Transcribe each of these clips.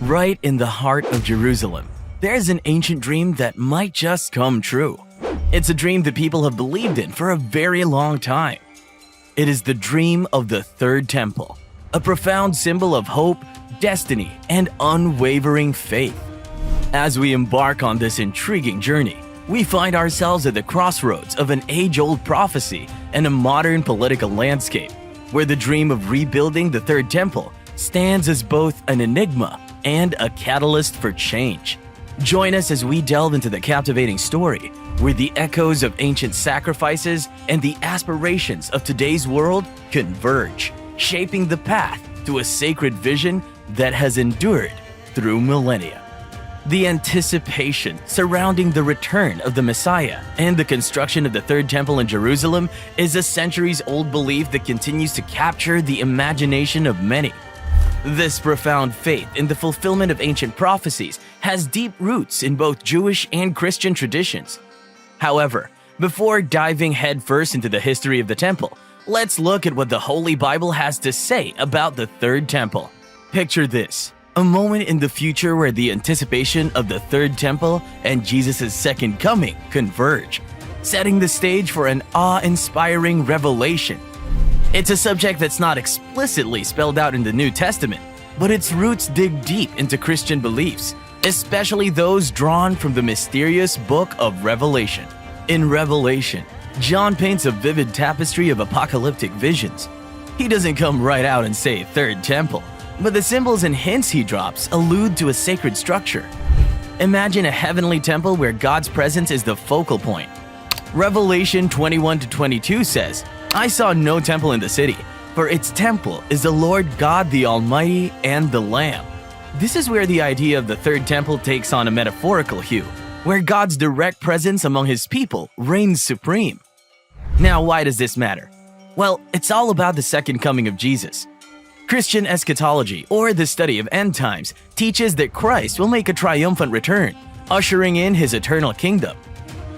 Right in the heart of Jerusalem, there's an ancient dream that might just come true. It's a dream that people have believed in for a very long time. It is the dream of the Third Temple, a profound symbol of hope, destiny, and unwavering faith. As we embark on this intriguing journey, we find ourselves at the crossroads of an age-old prophecy and a modern political landscape, where the dream of rebuilding the Third Temple stands as both an enigma and a catalyst for change. Join us as we delve into the captivating story, where the echoes of ancient sacrifices and the aspirations of today's world converge, shaping the path to a sacred vision that has endured through millennia. The anticipation surrounding the return of the Messiah and the construction of the Third Temple in Jerusalem is a centuries-old belief that continues to capture the imagination of many. This profound faith in the fulfillment of ancient prophecies has deep roots in both Jewish and Christian traditions. However, before diving headfirst into the history of the temple, let's look at what the Holy Bible has to say about the Third Temple. Picture this: a moment in the future where the anticipation of the Third Temple and Jesus' second coming converge, setting the stage for an awe-inspiring revelation. It's a subject that's not explicitly spelled out in the New Testament, but its roots dig deep into Christian beliefs, especially those drawn from the mysterious book of Revelation. In Revelation, John paints a vivid tapestry of apocalyptic visions. He doesn't come right out and say Third Temple, but the symbols and hints he drops allude to a sacred structure. Imagine a heavenly temple where God's presence is the focal point. Revelation 21-22 says, "I saw no temple in the city, for its temple is the Lord God the Almighty and the Lamb." This is where the idea of the Third Temple takes on a metaphorical hue, where God's direct presence among His people reigns supreme. Now, why does this matter? Well, it's all about the second coming of Jesus. Christian eschatology, or the study of end times, teaches that Christ will make a triumphant return, ushering in His eternal kingdom.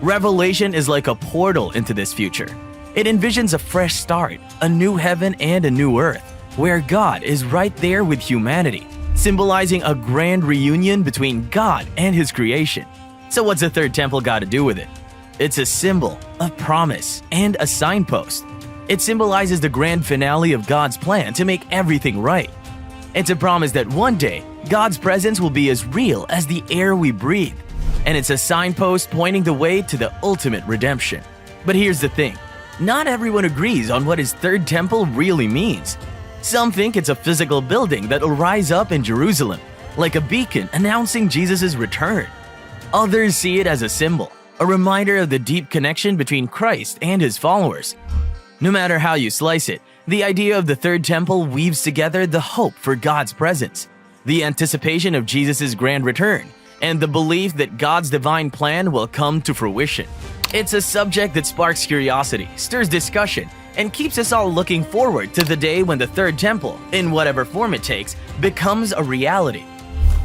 Revelation is like a portal into this future. It envisions a fresh start, a new heaven and a new earth, where God is right there with humanity, symbolizing a grand reunion between God and His creation. So what's the Third Temple got to do with it? It's a symbol, a promise, and a signpost. It symbolizes the grand finale of God's plan to make everything right. It's a promise that one day, God's presence will be as real as the air we breathe. And it's a signpost pointing the way to the ultimate redemption. But here's the thing. Not everyone agrees on what His Third Temple really means. Some think it's a physical building that will rise up in Jerusalem, like a beacon announcing Jesus' return. Others see it as a symbol, a reminder of the deep connection between Christ and His followers. No matter how you slice it, the idea of the Third Temple weaves together the hope for God's presence, the anticipation of Jesus' grand return, and the belief that God's divine plan will come to fruition. It's a subject that sparks curiosity, stirs discussion, and keeps us all looking forward to the day when the Third Temple, in whatever form it takes, becomes a reality.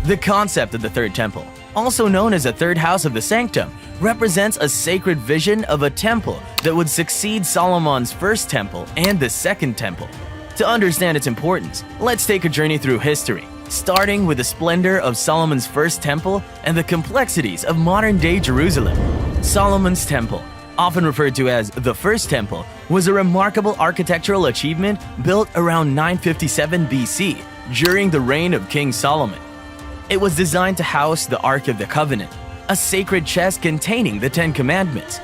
The concept of the Third Temple, also known as a third house of the sanctum, represents a sacred vision of a temple that would succeed Solomon's first temple and the second temple. To understand its importance, let's take a journey through history, starting with the splendor of Solomon's first temple and the complexities of modern-day Jerusalem. Solomon's Temple, often referred to as the First Temple, was a remarkable architectural achievement built around 957 BC during the reign of King Solomon. It was designed to house the Ark of the Covenant, a sacred chest containing the Ten Commandments.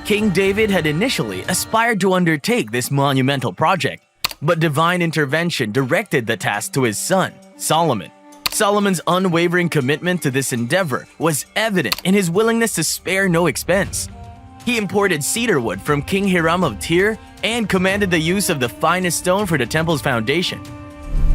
King David had initially aspired to undertake this monumental project, but divine intervention directed the task to his son, Solomon. Solomon's unwavering commitment to this endeavor was evident in his willingness to spare no expense. He imported cedar wood from King Hiram of Tyre and commanded the use of the finest stone for the temple's foundation.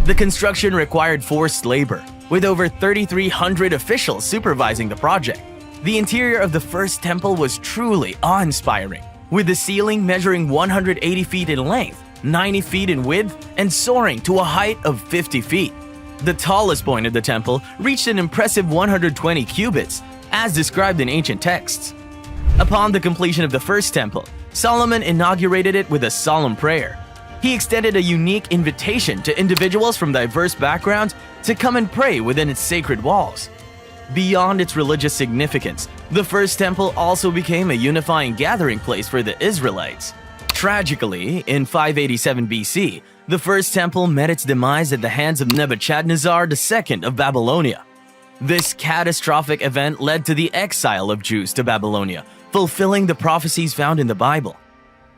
The construction required forced labor, with over 3,300 officials supervising the project. The interior of the first temple was truly awe-inspiring, with the ceiling measuring 180 feet in length, 90 feet in width, and soaring to a height of 50 feet. The tallest point of the temple reached an impressive 120 cubits, as described in ancient texts. Upon the completion of the first temple, Solomon inaugurated it with a solemn prayer. He extended a unique invitation to individuals from diverse backgrounds to come and pray within its sacred walls. Beyond its religious significance, the first temple also became a unifying gathering place for the Israelites. Tragically, in 587 BC, the first temple met its demise at the hands of Nebuchadnezzar II of Babylonia. This catastrophic event led to the exile of Jews to Babylonia, fulfilling the prophecies found in the Bible.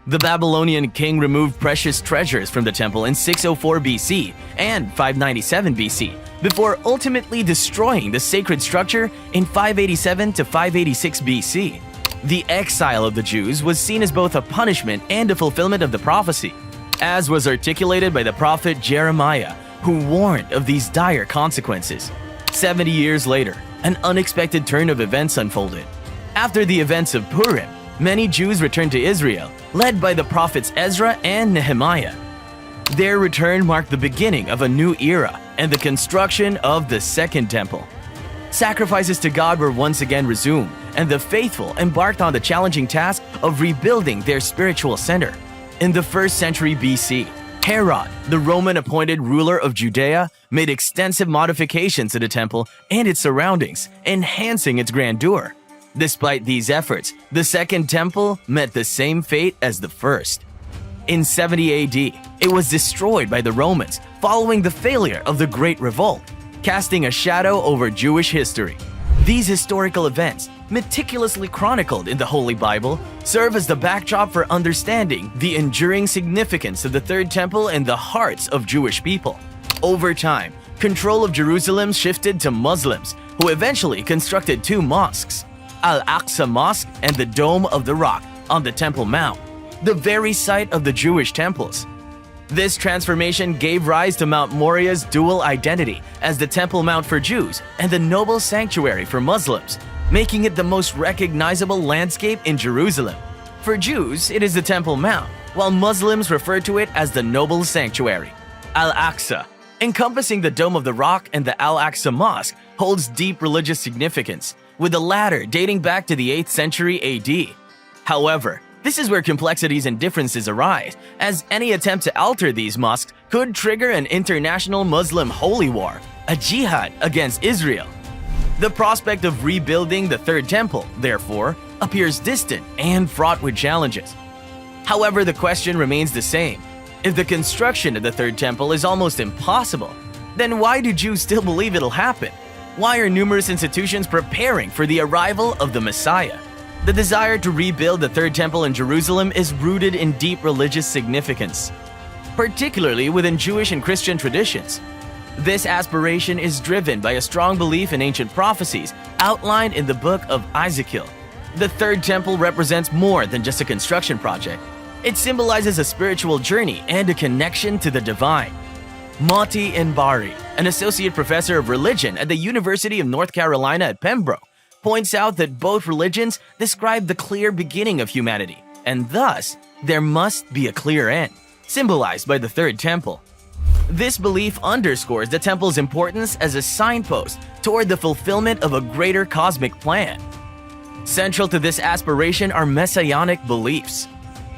The Babylonian king removed precious treasures from the temple in 604 BC and 597 BC, before ultimately destroying the sacred structure in 587 to 586 BC. The exile of the Jews was seen as both a punishment and a fulfillment of the prophecy, as was articulated by the prophet Jeremiah, who warned of these dire consequences. 70 years later, an unexpected turn of events unfolded. After the events of Purim, many Jews returned to Israel, led by the prophets Ezra and Nehemiah. Their return marked the beginning of a new era and the construction of the Second Temple. Sacrifices to God were once again resumed, and the faithful embarked on the challenging task of rebuilding their spiritual center. In the 1st century BC, Herod, the Roman-appointed ruler of Judea, made extensive modifications to the temple and its surroundings, enhancing its grandeur. Despite these efforts, the Second Temple met the same fate as the first. In 70 AD, it was destroyed by the Romans following the failure of the Great Revolt, casting a shadow over Jewish history. These historical events, meticulously chronicled in the Holy Bible, serve as the backdrop for understanding the enduring significance of the Third Temple in the hearts of Jewish people. Over time, control of Jerusalem shifted to Muslims, who eventually constructed two mosques, Al-Aqsa Mosque and the Dome of the Rock on the Temple Mount, the very site of the Jewish temples. This transformation gave rise to Mount Moriah's dual identity as the Temple Mount for Jews and the noble sanctuary for Muslims, making it the most recognizable landscape in Jerusalem. For Jews, it is the Temple Mount, while Muslims refer to it as the noble sanctuary. Al-Aqsa, encompassing the Dome of the Rock and the Al-Aqsa Mosque, holds deep religious significance, with the latter dating back to the 8th century AD. However, this is where complexities and differences arise, as any attempt to alter these mosques could trigger an international Muslim holy war, a jihad against Israel. The prospect of rebuilding the Third Temple, therefore, appears distant and fraught with challenges. However, the question remains the same. If the construction of the Third Temple is almost impossible, then why do Jews still believe it'll happen? Why are numerous institutions preparing for the arrival of the Messiah? The desire to rebuild the Third Temple in Jerusalem is rooted in deep religious significance, particularly within Jewish and Christian traditions. This aspiration is driven by a strong belief in ancient prophecies outlined in the book of Ezekiel. The Third Temple represents more than just a construction project. It symbolizes a spiritual journey and a connection to the divine. Moti Inbari, an associate professor of religion at the University of North Carolina at Pembroke, points out that both religions describe the clear beginning of humanity, and thus, there must be a clear end, symbolized by the Third Temple. This belief underscores the temple's importance as a signpost toward the fulfillment of a greater cosmic plan. Central to this aspiration are messianic beliefs.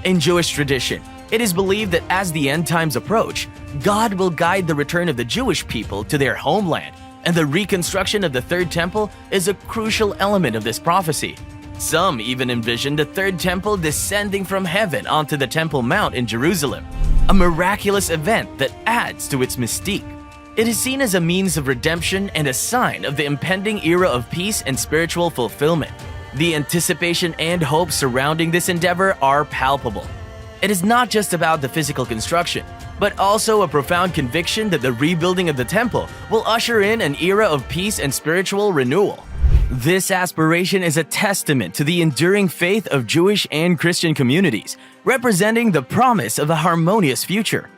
In Jewish tradition, it is believed that as the end times approach, God will guide the return of the Jewish people to their homeland, and the reconstruction of the Third Temple is a crucial element of this prophecy. Some even envision the Third Temple descending from heaven onto the Temple Mount in Jerusalem, a miraculous event that adds to its mystique. It is seen as a means of redemption and a sign of the impending era of peace and spiritual fulfillment. The anticipation and hope surrounding this endeavor are palpable. It is not just about the physical construction, but also a profound conviction that the rebuilding of the temple will usher in an era of peace and spiritual renewal. This aspiration is a testament to the enduring faith of Jewish and Christian communities, representing the promise of a harmonious future.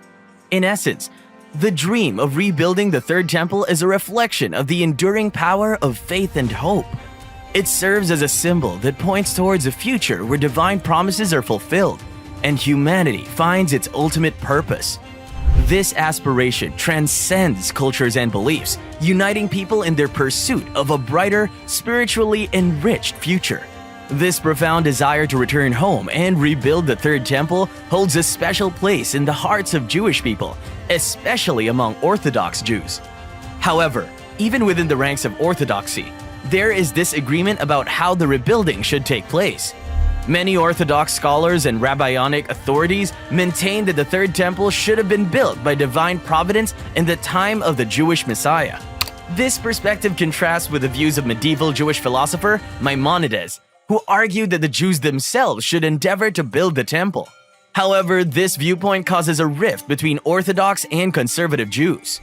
In essence, the dream of rebuilding the Third Temple is a reflection of the enduring power of faith and hope. It serves as a symbol that points towards a future where divine promises are fulfilled and humanity finds its ultimate purpose. This aspiration transcends cultures and beliefs, uniting people in their pursuit of a brighter, spiritually enriched future. This profound desire to return home and rebuild the third temple holds a special place in the hearts of Jewish people, especially among Orthodox Jews. However, even within the ranks of Orthodoxy, there is disagreement about how the rebuilding should take place. Many Orthodox scholars and rabbinic authorities maintain that the third temple should have been built by divine providence in the time of the Jewish Messiah. This perspective contrasts with the views of medieval Jewish philosopher Maimonides, who argued that the Jews themselves should endeavor to build the temple. However, this viewpoint causes a rift between Orthodox and conservative Jews.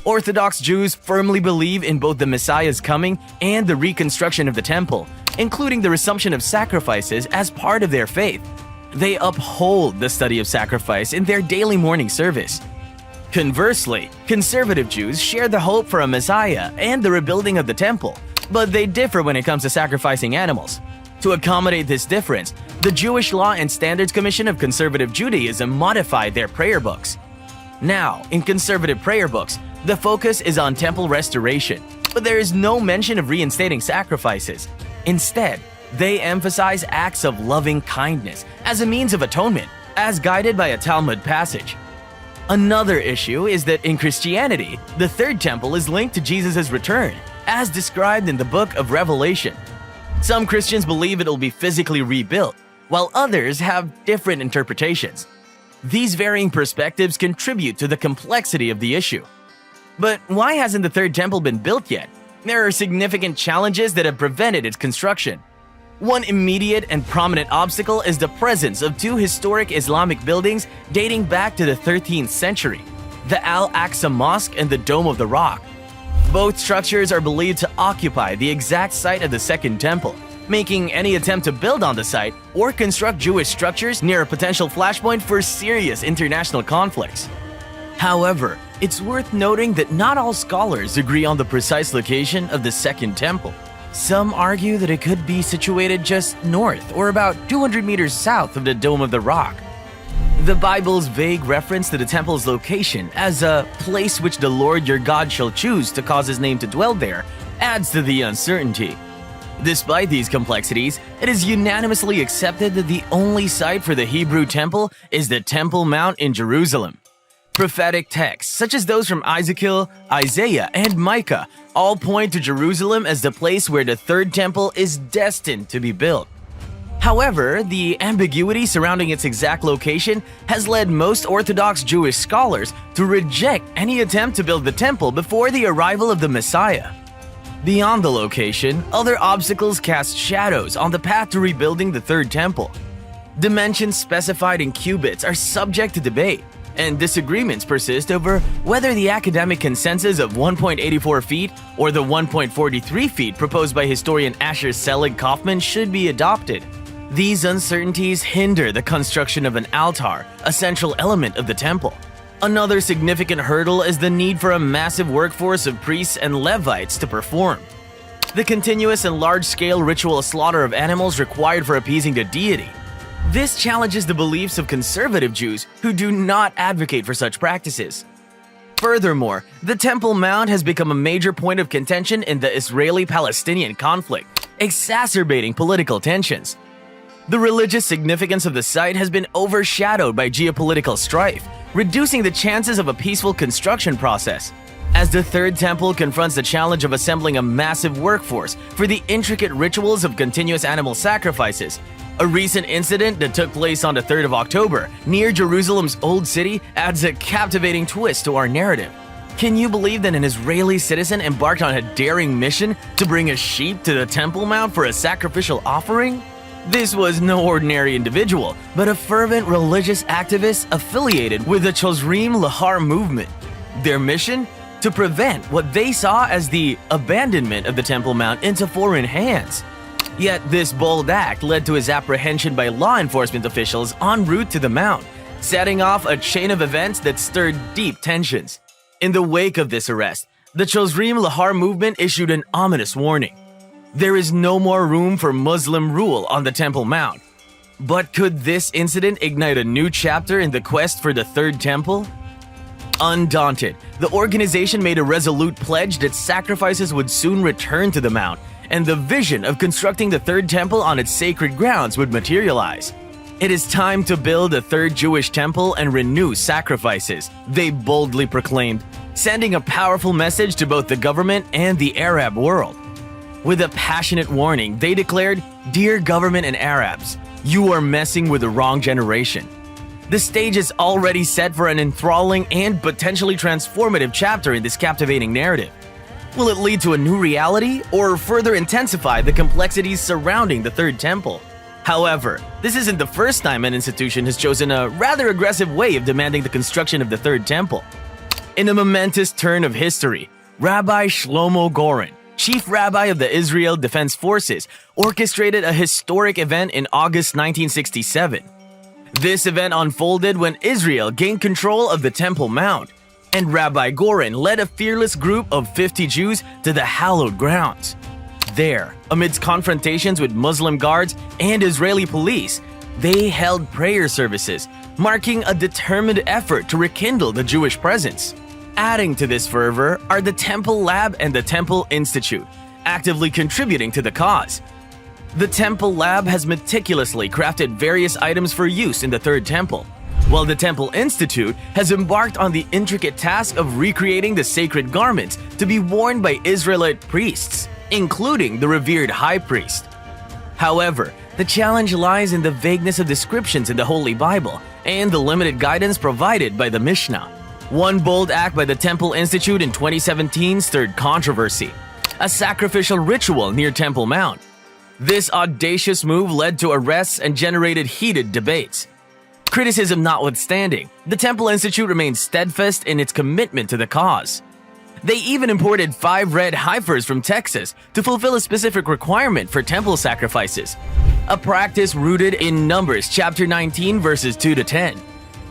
Orthodox Jews firmly believe in both the Messiah's coming and the reconstruction of the temple, including the resumption of sacrifices as part of their faith. They uphold the study of sacrifice in their daily morning service. Conversely, conservative Jews share the hope for a Messiah and the rebuilding of the temple, but they differ when it comes to sacrificing animals. To accommodate this difference, the Jewish Law and Standards Commission of Conservative Judaism modified their prayer books. Now, in conservative prayer books, the focus is on temple restoration, but there is no mention of reinstating sacrifices. Instead, they emphasize acts of loving kindness as a means of atonement, as guided by a Talmud passage. Another issue is that in Christianity, the third temple is linked to Jesus' return, as described in the book of Revelation. Some Christians believe it will be physically rebuilt, while others have different interpretations. These varying perspectives contribute to the complexity of the issue. But why hasn't the third temple been built yet? There are significant challenges that have prevented its construction. One immediate and prominent obstacle is the presence of two historic Islamic buildings dating back to the 13th century, the Al-Aqsa Mosque and the Dome of the Rock. Both structures are believed to occupy the exact site of the Second Temple, making any attempt to build on the site or construct Jewish structures near a potential flashpoint for serious international conflicts. However, it's worth noting that not all scholars agree on the precise location of the Second Temple. Some argue that it could be situated just north or about 200 meters south of the Dome of the Rock. The Bible's vague reference to the temple's location as a place which the Lord your God shall choose to cause his name to dwell there adds to the uncertainty. Despite these complexities, it is unanimously accepted that the only site for the Hebrew temple is the Temple Mount in Jerusalem. Prophetic texts, such as those from Ezekiel, Isaiah, and Micah, all point to Jerusalem as the place where the third temple is destined to be built. However, the ambiguity surrounding its exact location has led most Orthodox Jewish scholars to reject any attempt to build the temple before the arrival of the Messiah. Beyond the location, other obstacles cast shadows on the path to rebuilding the third temple. Dimensions specified in cubits are subject to debate, and disagreements persist over whether the academic consensus of 1.84 feet or the 1.43 feet proposed by historian Asher Selig Kaufman should be adopted. These uncertainties hinder the construction of an altar, a central element of the temple. Another significant hurdle is the need for a massive workforce of priests and Levites to perform. The continuous and large-scale ritual slaughter of animals required for appeasing the deity. This challenges the beliefs of conservative Jews who do not advocate for such practices. Furthermore, the Temple Mount has become a major point of contention in the Israeli-Palestinian conflict, exacerbating political tensions. The religious significance of the site has been overshadowed by geopolitical strife, reducing the chances of a peaceful construction process. As the Third Temple confronts the challenge of assembling a massive workforce for the intricate rituals of continuous animal sacrifices, a recent incident that took place on the 3rd of October near Jerusalem's Old City adds a captivating twist to our narrative. Can you believe that an Israeli citizen embarked on a daring mission to bring a sheep to the Temple Mount for a sacrificial offering? This was no ordinary individual, but a fervent religious activist affiliated with the Chozrim Lahar movement. Their mission? To prevent what they saw as the abandonment of the Temple Mount into foreign hands. Yet this bold act led to his apprehension by law enforcement officials en route to the Mount, setting off a chain of events that stirred deep tensions. In the wake of this arrest, the Chozrim Lahar movement issued an ominous warning. There is no more room for Muslim rule on the Temple Mount. But could this incident ignite a new chapter in the quest for the Third Temple? Undaunted, the organization made a resolute pledge that sacrifices would soon return to the Mount, and the vision of constructing the third temple on its sacred grounds would materialize. It is time to build a third Jewish temple and renew sacrifices, they boldly proclaimed, sending a powerful message to both the government and the Arab world. With a passionate warning, they declared, "Dear government and Arabs, you are messing with the wrong generation." The stage is already set for an enthralling and potentially transformative chapter in this captivating narrative. Will it lead to a new reality or further intensify the complexities surrounding the Third Temple? However, this isn't the first time an institution has chosen a rather aggressive way of demanding the construction of the Third Temple. In a momentous turn of history, Rabbi Shlomo Goren, chief rabbi of the Israel Defense Forces, orchestrated a historic event in August 1967. This event unfolded when Israel gained control of the Temple Mount, and Rabbi Goren led a fearless group of 50 Jews to the hallowed grounds. There, amidst confrontations with Muslim guards and Israeli police, they held prayer services, marking a determined effort to rekindle the Jewish presence. Adding to this fervor are the Temple Lab and the Temple Institute, actively contributing to the cause. The Temple Lab has meticulously crafted various items for use in the Third Temple, while the Temple Institute has embarked on the intricate task of recreating the sacred garments to be worn by Israelite priests, including the revered high priest. However, the challenge lies in the vagueness of descriptions in the Holy Bible and the limited guidance provided by the Mishnah. One bold act by the Temple Institute in 2017 stirred controversy: a sacrificial ritual near Temple Mount. This audacious move led to arrests and generated heated debates. Criticism notwithstanding, the Temple Institute remains steadfast in its commitment to the cause. They even imported 5 red heifers from Texas to fulfill a specific requirement for temple sacrifices, a practice rooted in Numbers chapter 19 verses 2 to 10.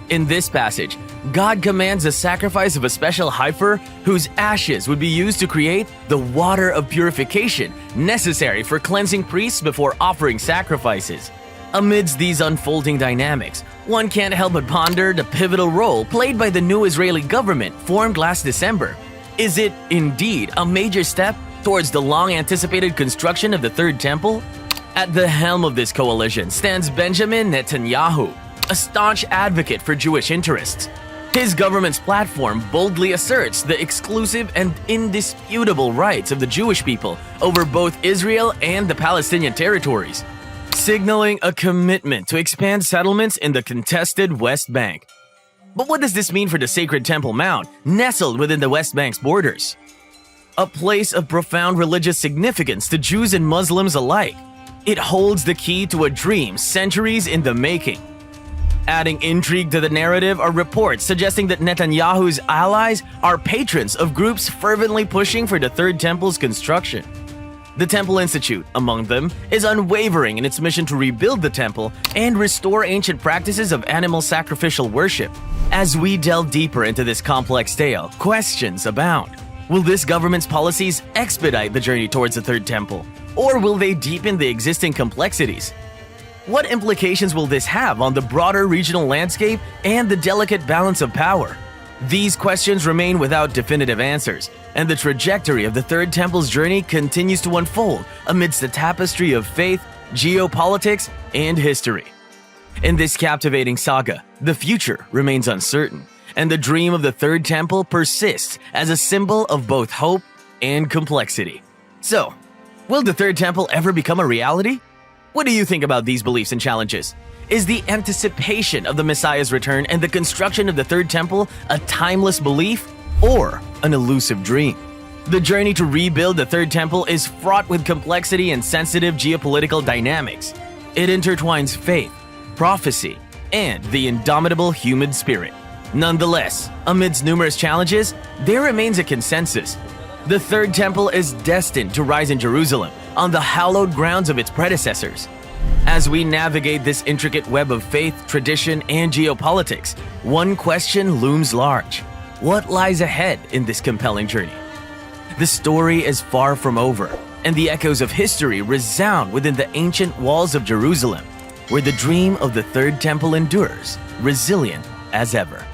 In this passage, God commands the sacrifice of a special heifer whose ashes would be used to create the water of purification necessary for cleansing priests before offering sacrifices. Amidst these unfolding dynamics, one can't help but ponder the pivotal role played by the new Israeli government formed last December. Is it indeed a major step towards the long-anticipated construction of the Third Temple? At the helm of this coalition stands Benjamin Netanyahu, a staunch advocate for Jewish interests. His government's platform boldly asserts the exclusive and indisputable rights of the Jewish people over both Israel and the Palestinian territories, signaling a commitment to expand settlements in the contested West Bank. But what does this mean for the sacred Temple Mount, nestled within the West Bank's borders? A place of profound religious significance to Jews and Muslims alike. It holds the key to a dream centuries in the making. Adding intrigue to the narrative are reports suggesting that Netanyahu's allies are patrons of groups fervently pushing for the Third Temple's construction. The Temple Institute, among them, is unwavering in its mission to rebuild the temple and restore ancient practices of animal sacrificial worship. As we delve deeper into this complex tale, questions abound. Will this government's policies expedite the journey towards the Third Temple, or will they deepen the existing complexities? What implications will this have on the broader regional landscape and the delicate balance of power? These questions remain without definitive answers, and the trajectory of the Third Temple's journey continues to unfold amidst the tapestry of faith, geopolitics, and history. In this captivating saga, the future remains uncertain, and the dream of the Third Temple persists as a symbol of both hope and complexity. So, will the Third Temple ever become a reality? What do you think about these beliefs and challenges? Is the anticipation of the Messiah's return and the construction of the Third Temple a timeless belief or an elusive dream? The journey to rebuild the Third Temple is fraught with complexity and sensitive geopolitical dynamics. It intertwines faith, prophecy, and the indomitable human spirit. Nonetheless, amidst numerous challenges, there remains a consensus. The Third Temple is destined to rise in Jerusalem, on the hallowed grounds of its predecessors. As we navigate this intricate web of faith, tradition, and geopolitics, one question looms large. What lies ahead in this compelling journey? The story is far from over, and the echoes of history resound within the ancient walls of Jerusalem, where the dream of the Third Temple endures, resilient as ever.